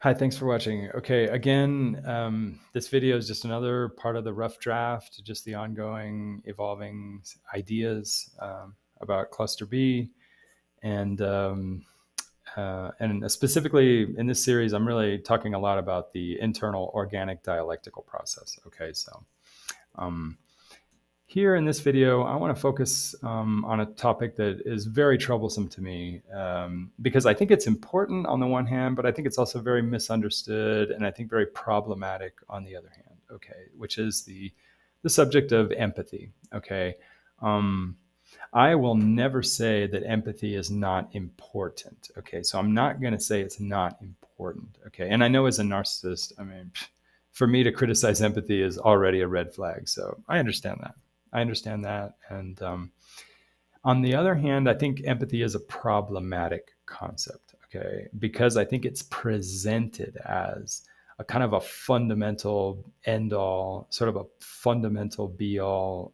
Hi, thanks for watching. Okay, again, this video is just another part of the rough draft, just the ongoing evolving ideas about cluster B. And specifically in this series, I'm really talking a lot about the internal organic dialectical process. Okay, so um, here in this video, I want to focus on a topic that is very troublesome to me because I think it's important on the one hand, but I think it's also very misunderstood and I think very problematic on the other hand, okay, which is the subject of empathy, okay? I will never say that empathy is not important, okay? So I'm not going to say it's not important, okay? And I know as a narcissist, I mean, for me to criticize empathy is already a red flag, so I understand that. I understand that. And on the other hand, I think empathy is a problematic concept, okay? Because I think it's presented as a kind of a fundamental end-all, sort of a fundamental be-all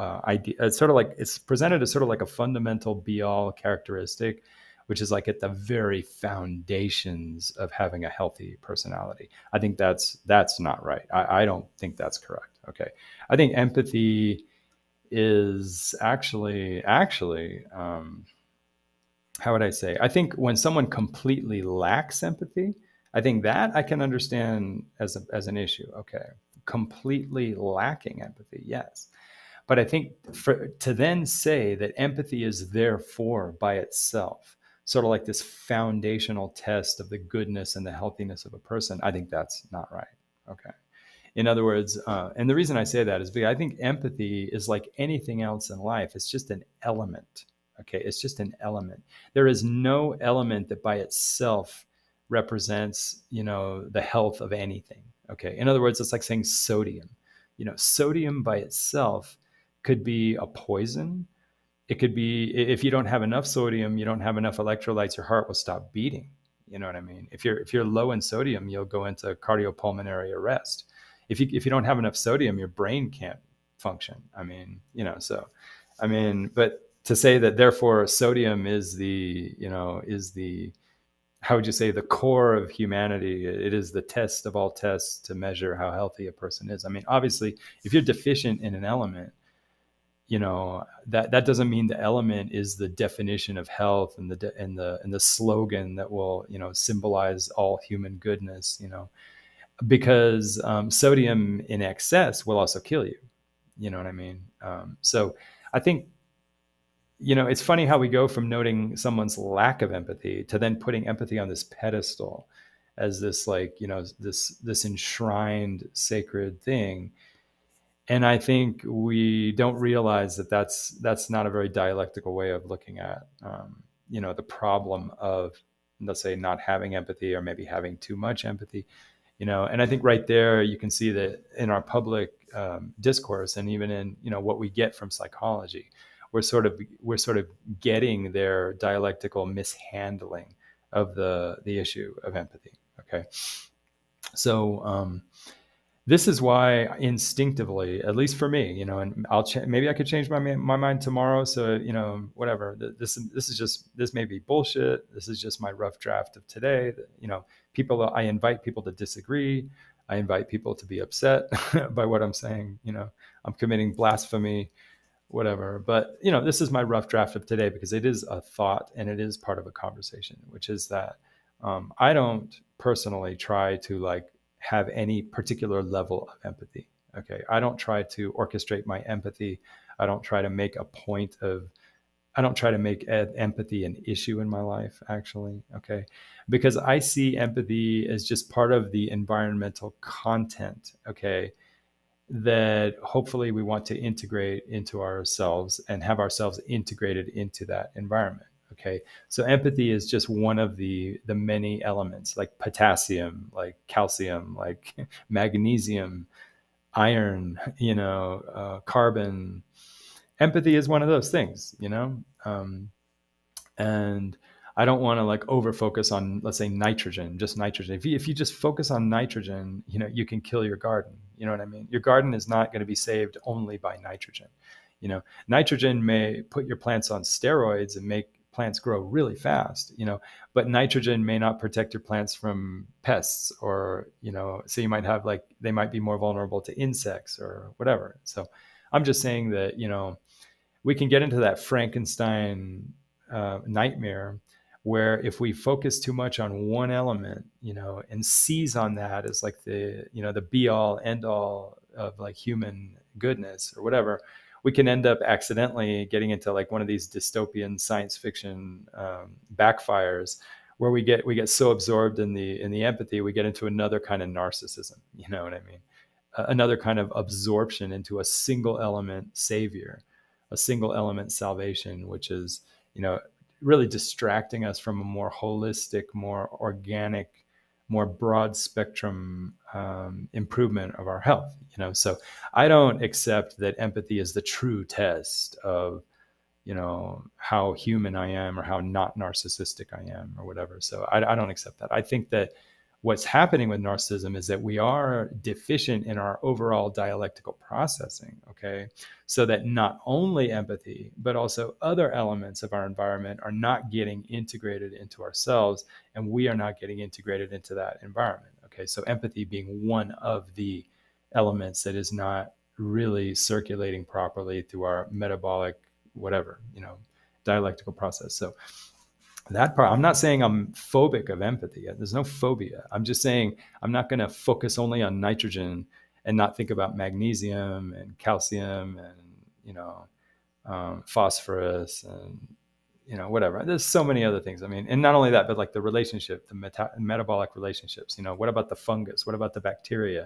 idea. It's sort of like, it's presented as sort of like a fundamental be-all characteristic, which is like at the very foundations of having a healthy personality. I think that's not right. I don't think that's correct. Okay. I think empathy is actually, how would I say? I think when someone completely lacks empathy, I think that I can understand as an issue. Okay. Completely lacking empathy. Yes. But I think to then say that empathy is therefore by itself, sort of like this foundational test of the goodness and the healthiness of a person, I think that's not right. Okay. In other words, and the reason I say that is because I think empathy is like anything else in life. It's just an element. Okay. It's just an element. There is no element that by itself represents, the health of anything. Okay. In other words, it's like saying sodium. Sodium by itself could be a poison. It could be, if you don't have enough sodium, you don't have enough electrolytes, your heart will stop beating. You know what I mean? If you're low in sodium, you'll go into cardiopulmonary arrest. If you don't have enough sodium, your brain can't function. I mean, but to say that therefore sodium is the how would you say, the core of humanity. It is the test of all tests to measure how healthy a person is. I mean, obviously, if you're deficient in an element, that doesn't mean the element is the definition of health and the slogan that will, symbolize all human goodness, because sodium in excess will also kill you. You know what I mean? So I think, it's funny how we go from noting someone's lack of empathy to then putting empathy on this pedestal as this, like, this enshrined sacred thing. And I think we don't realize that that's not a very dialectical way of looking at, the problem of, let's say, not having empathy or maybe having too much empathy, and I think right there you can see that in our public discourse, and even in, what we get from psychology, we're sort of getting their dialectical mishandling of the issue of empathy. Okay. So, this is why instinctively, at least for me, and maybe I could change my mind tomorrow. So, whatever, this may be bullshit. This is just my rough draft of today. I invite people to disagree. I invite people to be upset by what I'm saying. I'm committing blasphemy, whatever. But, this is my rough draft of today because it is a thought and it is part of a conversation, which is that I don't personally try to have any particular level of empathy. Okay. I don't try to orchestrate my empathy. I don't try to make empathy an issue in my life, actually. Okay. Because I see empathy as just part of the environmental content. Okay. That hopefully we want to integrate into ourselves and have ourselves integrated into that environment. Okay. So empathy is just one of the many elements, like potassium, like calcium, like magnesium, iron, carbon. Empathy is one of those things, and I don't want to over focus on, let's say, nitrogen, just nitrogen. If you just focus on nitrogen, you can kill your garden. You know what I mean? Your garden is not going to be saved only by nitrogen. Nitrogen may put your plants on steroids and make plants grow really fast, but nitrogen may not protect your plants from pests, or, so you might have like, they might be more vulnerable to insects or whatever. So I'm just saying that, we can get into that Frankenstein nightmare where if we focus too much on one element, and seize on that as like the be all end all of like human goodness or whatever, we can end up accidentally getting into like one of these dystopian science fiction backfires where we get so absorbed in the empathy, we get into another kind of narcissism. You know what I mean? Another kind of absorption into a single element savior, a single element salvation, which is, really distracting us from a more holistic, more organic, more broad spectrum improvement of our health. So I don't accept that empathy is the true test of, how human I am or how not narcissistic I am or whatever. So I don't accept that. I think that what's happening with narcissism is that we are deficient in our overall dialectical processing, okay? So that not only empathy, but also other elements of our environment are not getting integrated into ourselves, and we are not getting integrated into that environment, okay? So empathy being one of the elements that is not really circulating properly through our metabolic, whatever, dialectical process. So that part, I'm not saying I'm phobic of empathy. There's no phobia. I'm just saying I'm not going to focus only on nitrogen and not think about magnesium and calcium and, phosphorus and, whatever. There's so many other things. I mean, and not only that, but like the relationship, the metabolic relationships, what about the fungus? What about the bacteria?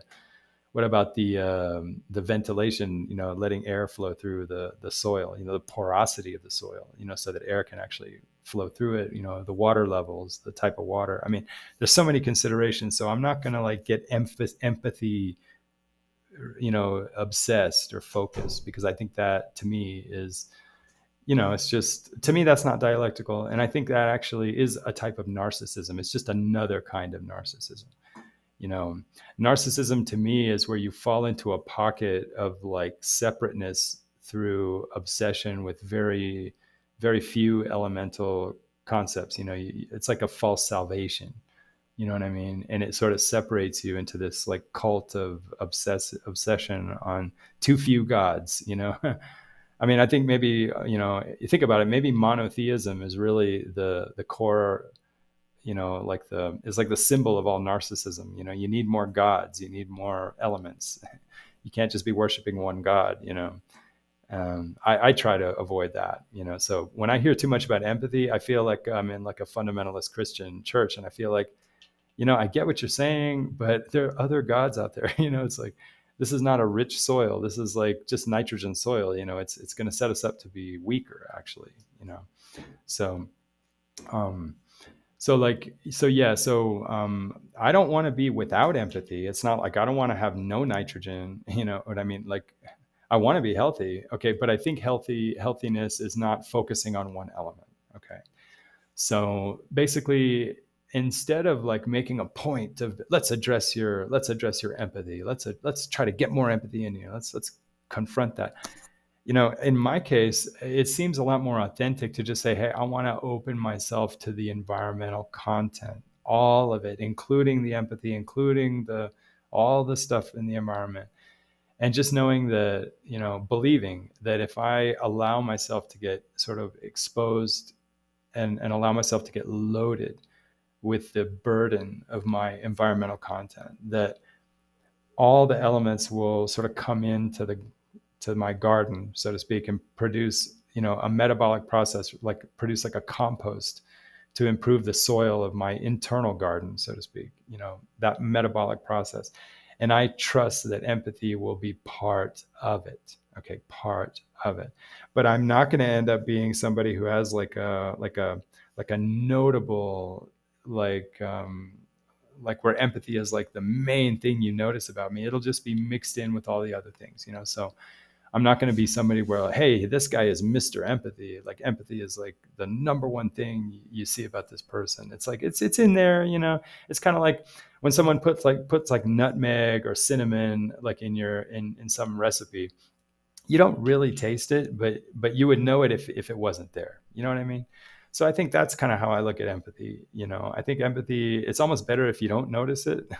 What about the ventilation, letting air flow through the soil, the porosity of the soil, so that air can actually flow through it, the water levels, the type of water. I mean, there's so many considerations. So I'm not going to like get empathy, obsessed or focused, because I think that to me is, it's just, to me, that's not dialectical. And I think that actually is a type of narcissism. It's just another kind of narcissism. Narcissism to me is where you fall into a pocket of like separateness through obsession with very, very few elemental concepts. It's like a false salvation. You know what I mean? And it sort of separates you into this like cult of obsession on too few gods, I mean, I think maybe, you think about it, maybe monotheism is really the core, it's like the symbol of all narcissism. You need more gods, you need more elements. You can't just be worshiping one God, I try to avoid that, so when I hear too much about empathy, I feel like I'm in like a fundamentalist Christian church, and I feel like, I get what you're saying, but there are other gods out there. It's like, this is not a rich soil. This is like just nitrogen soil. It's going to set us up to be weaker, actually. So, I don't want to be without empathy. It's not like I don't want to have no nitrogen. You know what I mean? Like, I want to be healthy, okay, but I think healthiness is not focusing on one element, okay. So basically, instead of like making a point of let's address your empathy, let's try to get more empathy in you. Let's confront that. In my case, it seems a lot more authentic to just say, hey, I want to open myself to the environmental content, all of it, including the empathy, including all the stuff in the environment. And just knowing that, believing that if I allow myself to get sort of exposed and allow myself to get loaded with the burden of my environmental content, that all the elements will sort of come into to my garden, so to speak, and produce, a metabolic process, like produce like a compost to improve the soil of my internal garden, so to speak, that metabolic process. And I trust that empathy will be part of it. Okay, part of it. But I'm not going to end up being somebody who has like a notable, like where empathy is like the main thing you notice about me. It'll just be mixed in with all the other things, So I'm not going to be somebody where, hey, this guy is Mr. Empathy. Like empathy is like the number one thing you see about this person. It's like, it's in there, it's kind of like when someone puts like nutmeg or cinnamon, like in some recipe, you don't really taste it, but you would know it if it wasn't there. You know what I mean? So I think that's kind of how I look at empathy. You know, I think empathy, it's almost better if you don't notice it.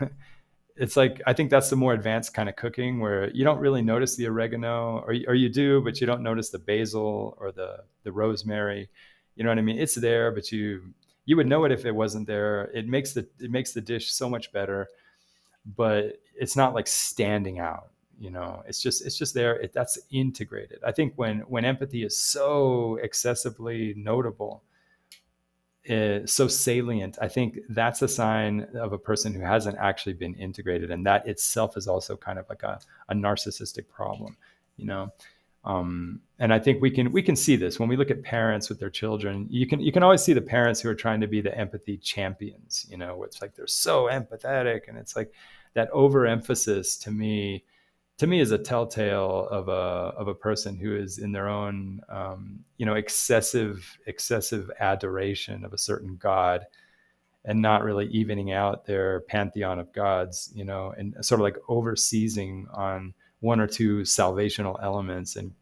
It's like, I think that's the more advanced kind of cooking where you don't really notice the oregano, or you do, but you don't notice the basil or the rosemary. You know what I mean? It's there, but you would know it if it wasn't there. It makes the dish so much better, but it's not like standing out. You know, it's just there. That's integrated. I think when empathy is so excessively notable, so salient, I think that's a sign of a person who hasn't actually been integrated, and that itself is also kind of like a narcissistic problem, you know. And I think we can see this when we look at parents with their children. You can always see the parents who are trying to be the empathy champions, you know, where it's like they're so empathetic, and it's like that overemphasis to me is a telltale of a person who is in their own excessive adoration of a certain god, and not really evening out their pantheon of gods, you know, and sort of like overseizing on one or two salvational elements. And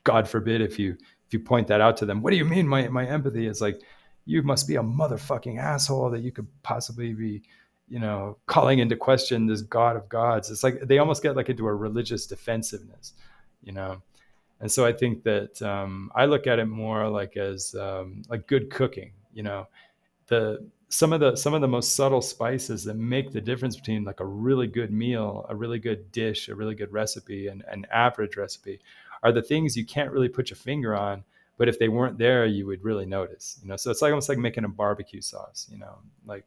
God forbid if you point that out to them, what do you mean my empathy? Is like, you must be a motherfucking asshole that you could possibly be, you know, calling into question this God of gods. It's like they almost get like into a religious defensiveness, you know. And so I think that I look at it more like as like good cooking, you know. Some of the most subtle spices that make the difference between like a really good meal, a really good dish, a really good recipe, and an average recipe are the things you can't really put your finger on, but if they weren't there, you would really notice, you know. So it's like almost like making a barbecue sauce, you know, like,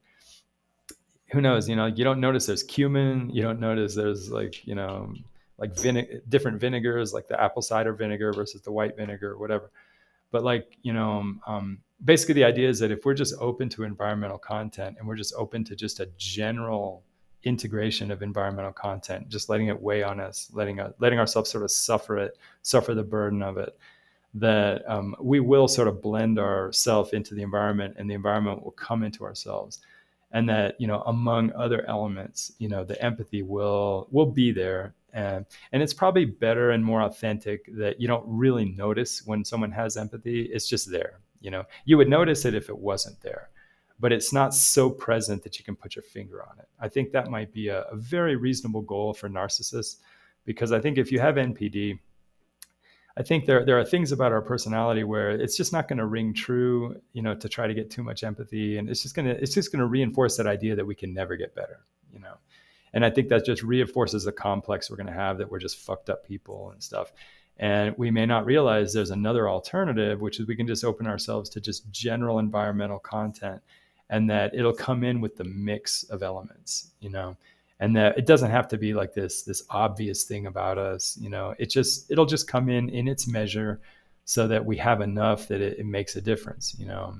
who knows, you know, you don't notice there's cumin, you don't notice there's like, you know, like different vinegars, like the apple cider vinegar versus the white vinegar or whatever. But like, you know, basically the idea is that if we're just open to environmental content, and we're just open to just a general integration of environmental content, just letting it weigh on us, letting ourselves sort of suffer the burden of it, that we will sort of blend ourselves into the environment, and the environment will come into ourselves. And that, you know, among other elements, you know, the empathy will be there. And it's probably better and more authentic that you don't really notice when someone has empathy. It's just there. You know, you would notice it if it wasn't there, but it's not so present that you can put your finger on it. I think that might be a very reasonable goal for narcissists, because I think if you have NPD, I think there are things about our personality where it's just not going to ring true, you know, to try to get too much empathy, and it's just going to reinforce that idea that we can never get better, you know. And I think that just reinforces the complex we're going to have, that we're just fucked up people and stuff. And we may not realize there's another alternative, which is we can just open ourselves to just general environmental content, and that it'll come in with the mix of elements, you know. And that it doesn't have to be like this obvious thing about us, you know. It'll just come in its measure, so that we have enough that it makes a difference, you know.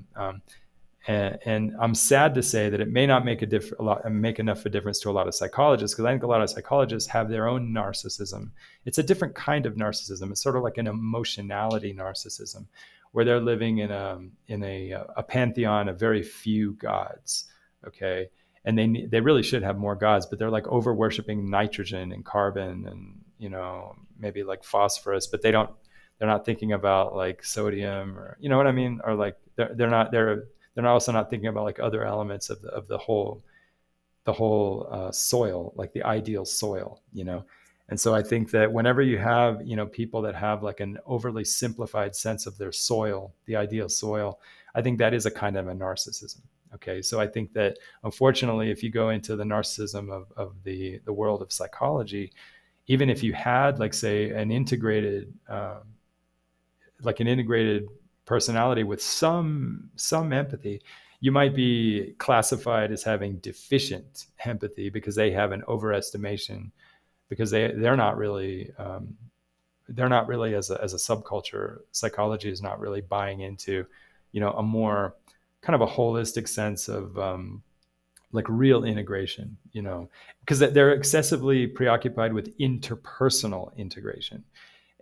And I'm sad to say that it may not make make enough of a difference to a lot of psychologists, because I think a lot of psychologists have their own narcissism. It's a different kind of narcissism. It's sort of like an emotionality narcissism, where they're living in a pantheon of very few gods. Okay. And they really should have more gods, but they're like over worshiping nitrogen and carbon and, you know, maybe like phosphorus, but they're not thinking about like sodium, or, you know what I mean? Or like they're also not thinking about like other elements of the whole soil, like the ideal soil, you know. And so I think that whenever you have, you know, people that have like an overly simplified sense of their soil, the ideal soil, I think that is a kind of a narcissism. Okay, so I think that unfortunately, if you go into the narcissism of the world of psychology, even if you had like say an integrated personality with some empathy, you might be classified as having deficient empathy, because they have an overestimation, because they're not really as a subculture. Psychology is not really buying into, you know, a more kind of a holistic sense of like real integration, you know, because they're excessively preoccupied with interpersonal integration.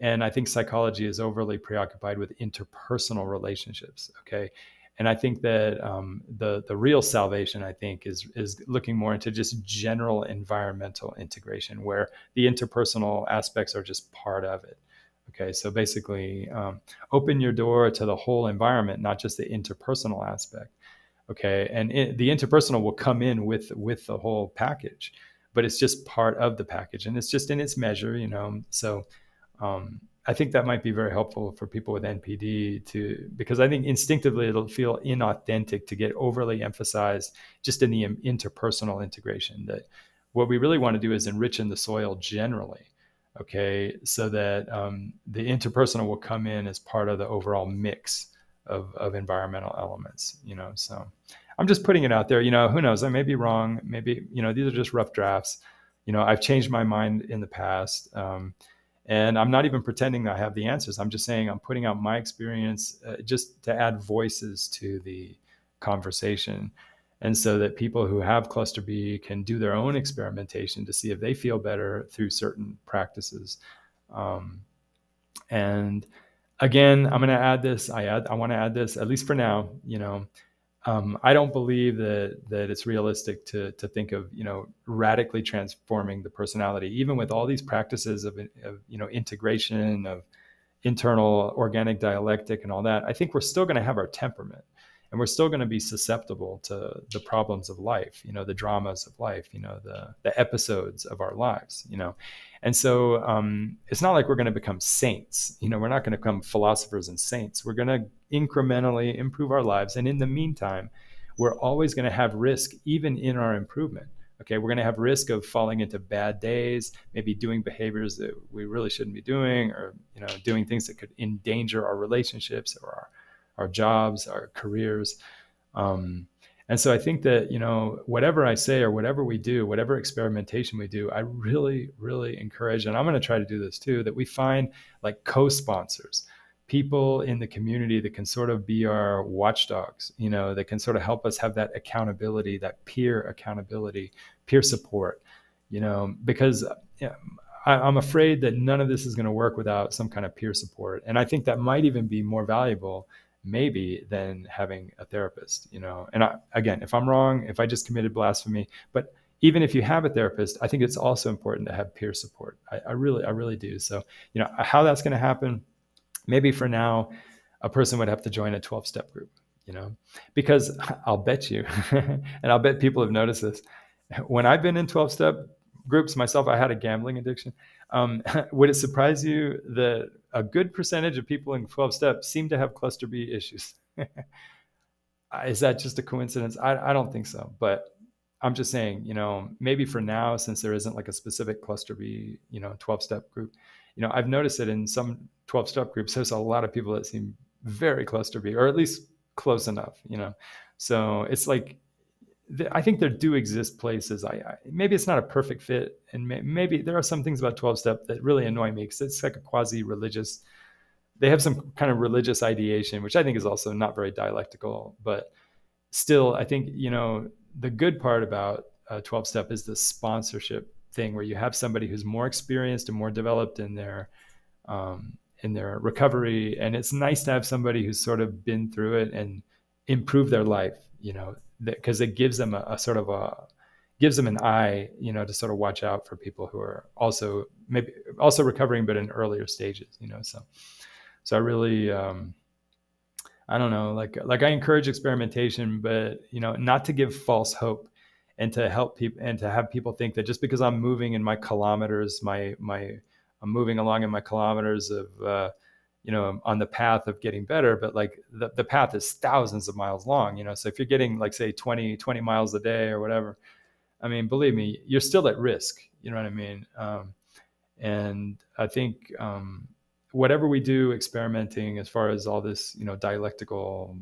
And I think psychology is overly preoccupied with interpersonal relationships. Okay. And I think that the real salvation, I think, is looking more into just general environmental integration, where the interpersonal aspects are just part of it. Okay, so basically, open your door to the whole environment, not just the interpersonal aspect. Okay, and the interpersonal will come in with the whole package, but it's just part of the package, and it's just in its measure, you know. So I think that might be very helpful for people with NPD to, because I think instinctively it'll feel inauthentic to get overly emphasized just in the interpersonal integration. That what we really want to do is enrich in the soil generally, okay, so that the interpersonal will come in as part of the overall mix of environmental elements, you know. So I'm just putting it out there, you know, who knows, I may be wrong. Maybe, you know, these are just rough drafts. You know, I've changed my mind in the past. And I'm not even pretending I have the answers. I'm just saying I'm putting out my experience just to add voices to the conversation. And so that people who have cluster B can do their own experimentation to see if they feel better through certain practices. And again, I'm going to add this. I want to add this, at least for now, you know. I don't believe that it's realistic to think of, you know, radically transforming the personality, even with all these practices of you know, integration, of internal organic dialectic and all that. I think we're still going to have our temperament, and we're still going to be susceptible to the problems of life, you know, the dramas of life, you know, the episodes of our lives, you know. And so it's not like we're going to become saints, you know. We're not going to become philosophers and saints. We're going to incrementally improve our lives, and in the meantime, we're always going to have risk, even in our improvement. Okay, we're going to have risk of falling into bad days, maybe doing behaviors that we really shouldn't be doing, or, you know, doing things that could endanger our relationships or our jobs, our careers. And so I think that, you know, whatever I say or whatever we do, whatever experimentation we do, I really, really encourage, and I'm going to try to do this too, that we find like co-sponsors, people in the community that can sort of be our watchdogs, you know, that can sort of help us have that accountability, that peer accountability, peer support, you know, because I'm afraid that none of this is going to work without some kind of peer support. And I think that might even be more valuable maybe than having a therapist, you know. And again, if I'm wrong, if I just committed blasphemy, but even if you have a therapist, I think it's also important to have peer support. I really do. So, you know, how that's going to happen, maybe for now, a person would have to join a 12-step group, you know, because I'll bet you, and I'll bet people have noticed this, when I've been in 12-step groups myself, I had a gambling addiction. Would it surprise you that a good percentage of people in 12-step seem to have cluster B issues? Is that just a coincidence? I don't think so, but I'm just saying, you know, maybe for now, since there isn't like a specific cluster B, you know, 12-step group, you know, I've noticed that in some 12-step groups, there's a lot of people that seem very cluster B, or at least close enough, you know. So it's like, I think there do exist places. Maybe it's not a perfect fit, and maybe there are some things about 12-step that really annoy me, because it's like a quasi-religious. They have some kind of religious ideation, which I think is also not very dialectical. But still, I think, you know, the good part about 12-step is the sponsorship thing, where you have somebody who's more experienced and more developed in their recovery, and it's nice to have somebody who's sort of been through it and improved their life, you know, because it gives them gives them an eye, you know, to sort of watch out for people who are also maybe also recovering, but in earlier stages, you know. So I really, I don't know, like I encourage experimentation, but, you know, not to give false hope, and to help people, and to have people think that just because I'm moving in my kilometers, I'm moving along in my kilometers of, you know, on the path of getting better, but like the path is thousands of miles long, you know. So if you're getting like, say 20 miles a day or whatever, I mean, believe me, you're still at risk, you know what I mean? And I think whatever we do experimenting as far as all this, you know, dialectical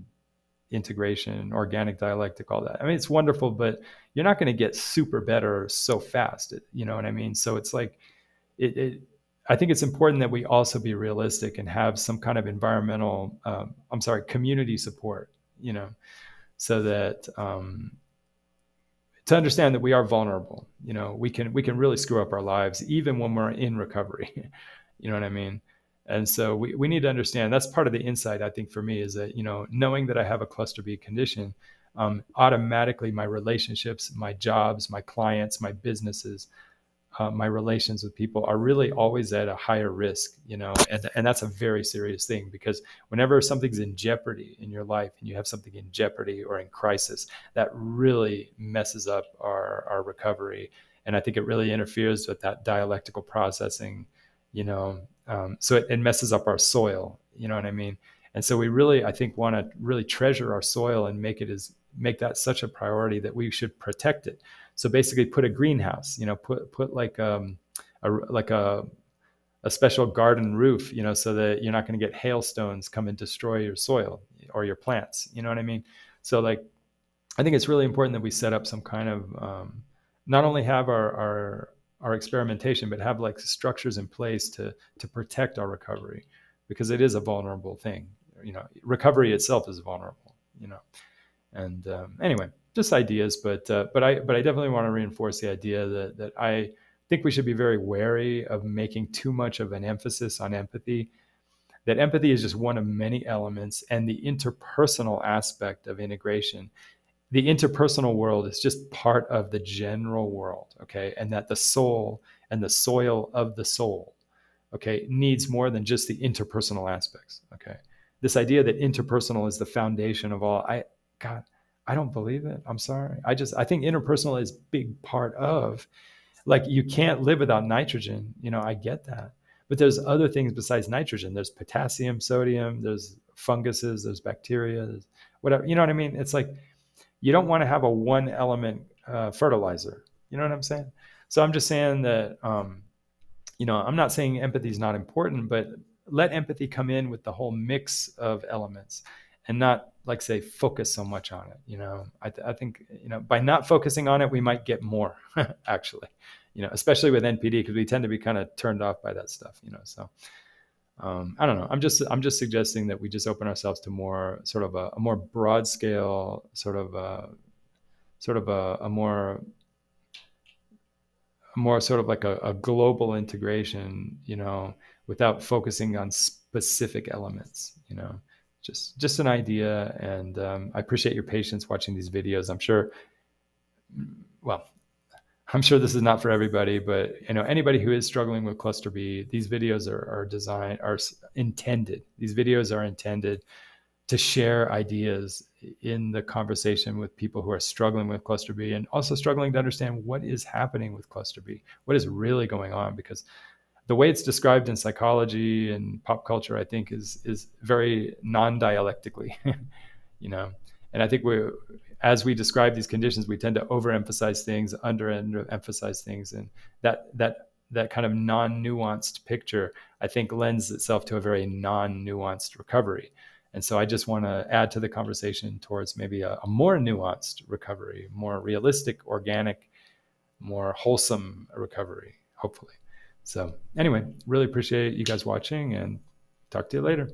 integration, organic dialectic, all that, I mean, it's wonderful, but you're not going to get super better so fast, you know what I mean? So it's like, I think it's important that we also be realistic and have some kind of environmental, community support, you know, so that to understand that we are vulnerable, you know, we can really screw up our lives even when we're in recovery, you know what I mean? And so we need to understand, that's part of the insight, I think, for me, is that, you know, knowing that I have a cluster B condition, automatically my relationships, my jobs, my clients, my businesses, my relations with people are really always at a higher risk, and that's a very serious thing, because whenever something's in jeopardy in your life and you have something in jeopardy or in crisis, that really messes up our recovery. And I think it really interferes with that dialectical processing, so it messes up our soil, you know what I mean? And so we really, I think, want to really treasure our soil and make that such a priority that we should protect it. So basically put a greenhouse, put like like a special garden roof, so that you're not going to get hailstones come and destroy your soil or your plants. You know what I mean? So like, I think it's really important that we set up some kind of, not only have our experimentation, but have like structures in place to protect our recovery, because it is a vulnerable thing. Recovery itself is vulnerable, and anyway, just ideas, but I definitely want to reinforce the idea that I think we should be very wary of making too much of an emphasis on empathy. That empathy is just one of many elements, and the interpersonal aspect of integration. The interpersonal world is just part of the general world, okay? And that the soul and the soil of the soul, okay, needs more than just the interpersonal aspects, okay? This idea that interpersonal is the foundation of all, God, I don't believe it. I'm sorry. I think interpersonal is a big part of, like, you can't live without nitrogen. I get that. But there's other things besides nitrogen. There's potassium, sodium, there's funguses, there's bacteria, there's whatever. You know what I mean? It's like, you don't want to have a one element fertilizer. You know what I'm saying? So I'm just saying that, I'm not saying empathy is not important, but let empathy come in with the whole mix of elements, and not, like, say, focus so much on it. I think, by not focusing on it, we might get more actually, especially with NPD, because we tend to be kind of turned off by that stuff, so I don't know. I'm just suggesting that we just open ourselves to more sort of a more broad scale, sort of a more sort of like a global integration, without focusing on specific elements, just an idea. And I appreciate your patience watching these videos. I'm sure this is not for everybody, but anybody who is struggling with cluster B, these videos are intended. These videos are intended to share ideas in the conversation with people who are struggling with cluster B, and also struggling to understand what is happening with cluster B, what is really going on, because the way it's described in psychology and pop culture, I think, is very non-dialectically, And I think as we describe these conditions, we tend to overemphasize things, underemphasize things, and that kind of non-nuanced picture, I think, lends itself to a very non-nuanced recovery. And so I just want to add to the conversation towards maybe a more nuanced recovery, more realistic, organic, more wholesome recovery, hopefully. So anyway, really appreciate you guys watching, and talk to you later.